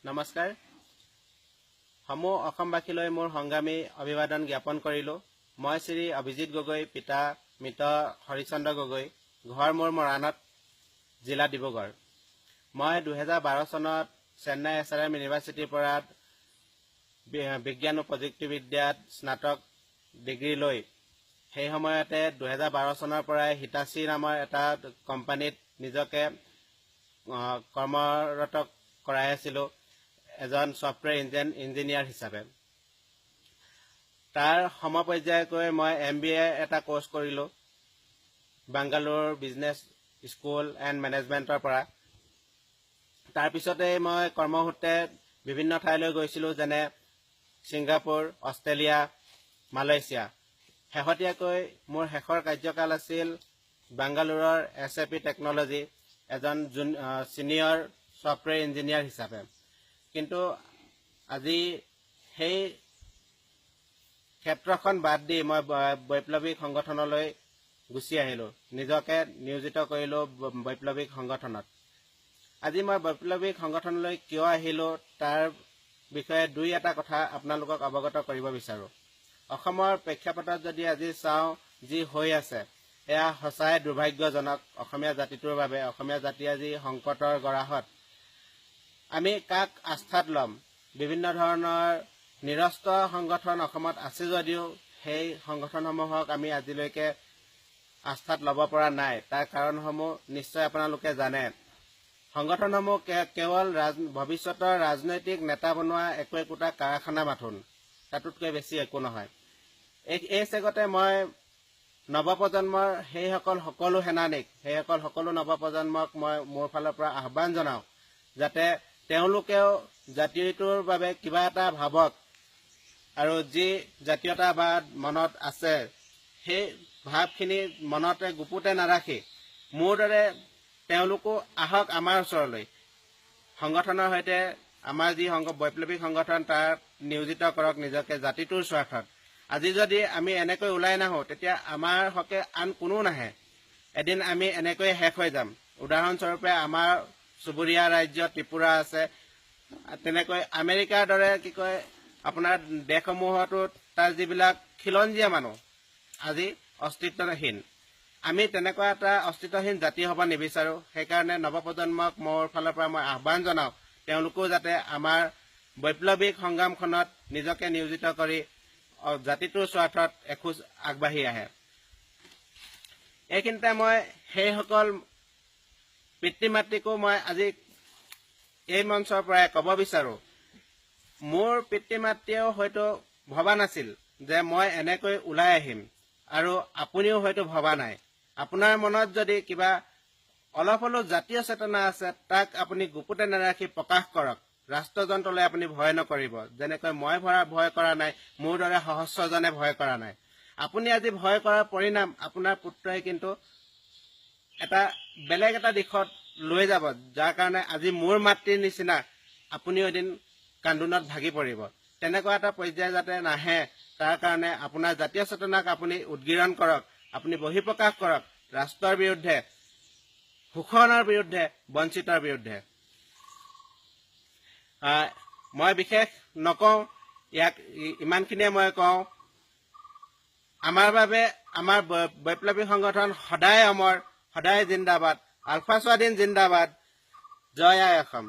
নমস্কাৰ সমূহ অসমবাসীলৈ মোৰ সংগ্ৰামী অভিবাদন জ্ঞাপন কৰিলো। মই শ্ৰী অভিজিত গগৈ, পিতা মৃত হৰিচন্দ্ৰ গগৈ, ঘৰ মোৰ মৰাণত, জিলা ডিব্ৰুগড়। মই 2012 চনত চেন্নাই SRM ইউনিভাৰ্চিটিৰ পৰা বিজ্ঞান ও প্ৰযুক্তিবিদ্যাত স্নাতক ডিগ্ৰী লৈ সেই সময়তে 2012 চনৰ পৰাই হিটাচি নামৰ এটা কোম্পানীত নিজকে কৰ্মৰত কৰাই আছিলোঁ এজন ছফ্টৱেৰ ইঞ্জিনিয়াৰ হিচাপে। তাৰ সমপৰ্যায়কৈ মই MBA এটা কোৰ্চ কৰিলোঁ বাংগালোৰ বিজনেছ স্কুল এণ্ড মেনেজমেণ্টৰ পৰা। তাৰপিছতে মই কৰ্মসূত্ৰে বিভিন্ন ঠাইলৈ গৈছিলোঁ, যেনে ছিংগাপুৰ, অষ্ট্ৰেলিয়া, মালয়েছিয়া। শেহতীয়াকৈ মোৰ শেষৰ কাৰ্যকাল আছিল বাংগালোৰৰ SAP টেকনলজি এজন ছিনিয়ৰ ছফ্টৱেৰ ইঞ্জিনিয়াৰ হিচাপে। কিন্তু আজি সেই ক্ষেত্ৰখন বাদ দি মই বৈপ্লৱিক সংগঠনলৈ গুচি আহিলোঁ, নিজকে নিয়োজিত কৰিলোঁ বৈপ্লৱিক সংগঠনত। আজি মই বৈপ্লৱিক সংগঠনলৈ কিয় আহিলোঁ তাৰ বিষয়ে দুই এটা কথা আপোনালোকক অৱগত কৰিব বিচাৰোঁ। অসমৰ প্ৰেক্ষাপটত যদি আজি চাওঁ, যি হৈ আছে এয়া সঁচাই দুৰ্ভাগ্যজনক অসমীয়া জাতিটোৰ বাবে। অসমীয়া জাতি আজি সংকটৰ গৰাহত। আমি কাক আস্থাত ল'ম? বিভিন্ন ধৰণৰ নিৰস্ত সংগঠন অসমত আছে যদিও সেই সংগঠনসমূহক আমি আজিলৈকে আস্থাত ল'ব পৰা নাই। তাৰ কাৰণসমূহ নিশ্চয় আপোনালোকে জানে। সংগঠনসমূহ কেৱল ভৱিষ্যতৰ ৰাজনৈতিক নেতা বনোৱা একোটা কাৰখানা মাথোন, তাতোতকৈ বেছি একো নহয়। এই চেগতে মই নৱপ্ৰজন্মৰ সেইসকল সকলো সেনানীক, সেইসকল সকলো নৱপ্ৰজন্মক মই মোৰ ফালৰ পৰা আহ্বান জনাওঁ, যাতে তেওঁলোকেও জাতিটোৰ বাবে কিবা এটা ভাবক আৰু যি জাতীয়তাবাদ মনত আছে সেই ভাৱখিনি মনতে গুপুতে নাৰাখি মোৰ দৰে তেওঁলোকো আহক আমাৰ ওচৰলৈ। সংগঠনৰ সৈতে আমাৰ যি বৈপ্লৱিক সংগঠন তাত নিয়োজিত কৰক নিজকে জাতিটোৰ স্বাৰ্থত। আজি যদি আমি এনেকৈ ওলাই নাহোঁ, তেতিয়া আমাৰ হকে আন কোনো নাহে। এদিন আমি এনেকৈ শেষ হৈ যাম। উদাহৰণস্বৰূপে আমাৰ চুবুৰীয়া ৰাজ্য ত্ৰিপুৰা আছে, তেনেকৈ আমেৰিকাৰ দৰে আপোনাৰ দেশসমূহতো তাৰ যিবিলাক খিলঞ্জীয়া মানুহ আজি অস্তিত্বহীন। আমি তেনেকুৱা এটা অস্তিত্বহীন জাতি হ'ব নিবিচাৰোঁ। সেইকাৰণে নৱপ্ৰজন্মক মোৰ ফালৰ পৰা মই আহ্বান জনাওঁ, তেওঁলোকেও যাতে আমাৰ বৈপ্লৱিক সংগ্ৰামখনত নিজকে নিয়োজিত কৰি জাতিটোৰ স্বাৰ্থত এখোজ আগবাঢ়ি আহে। এইখিনিতে মই সেইসকল পিতৃ মাতৃকো মই আজি এই মঞ্চৰ পৰাই ক'ব বিচাৰোঁ, মোৰ পিতৃ মাতৃয়েও হয়তো ভবা নাছিল যে মই এনেকৈ ওলাই আহিম, আৰু আপুনিও হয়তো ভবা নাই। আপোনাৰ মনত যদি কিবা অলপ হ'লেও জাতীয় চেতনা আছে, তাক আপুনি গুপুতে নাৰাখি প্ৰকাশ কৰক। ৰাষ্ট্ৰযন্ত্ৰলৈ আপুনি ভয় নকৰিব, যেনেকৈ মই ভয় কৰা নাই, মোৰ দৰে সহস্ৰজনে ভয় কৰা নাই। আপুনি আজি ভয় কৰাৰ পৰিণাম আপোনাৰ পুত্ৰই কিন্তু এটা বেলেগ এটা দিশত লৈ যাব, যাৰ কাৰণে আজি মোৰ মাতৃৰ নিচিনা আপুনিও এদিন কান্দোনত ভাগি পৰিব। তেনেকুৱা এটা পৰ্যায় যাতে নাহে, তাৰ কাৰণে আপোনাৰ জাতীয় চেতনাক আপুনি উদগীৰণ কৰক, আপুনি বহিঃপ্ৰকাশ কৰক ৰাষ্ট্ৰৰ বিৰুদ্ধে, শোষণৰ বিৰুদ্ধে, বঞ্চিতৰ বিৰুদ্ধে। মই বিশেষ নকওঁ, ইয়াক ইমানখিনিয়ে মই কওঁ। আমাৰ বাবে আমাৰ বৈপ্লৱিক সংগঠন সদায় অমৰ, সদায় জিন্দাবাদ। আলফা স্বাধীন জিন্দাবাদ। জয় আই অসম।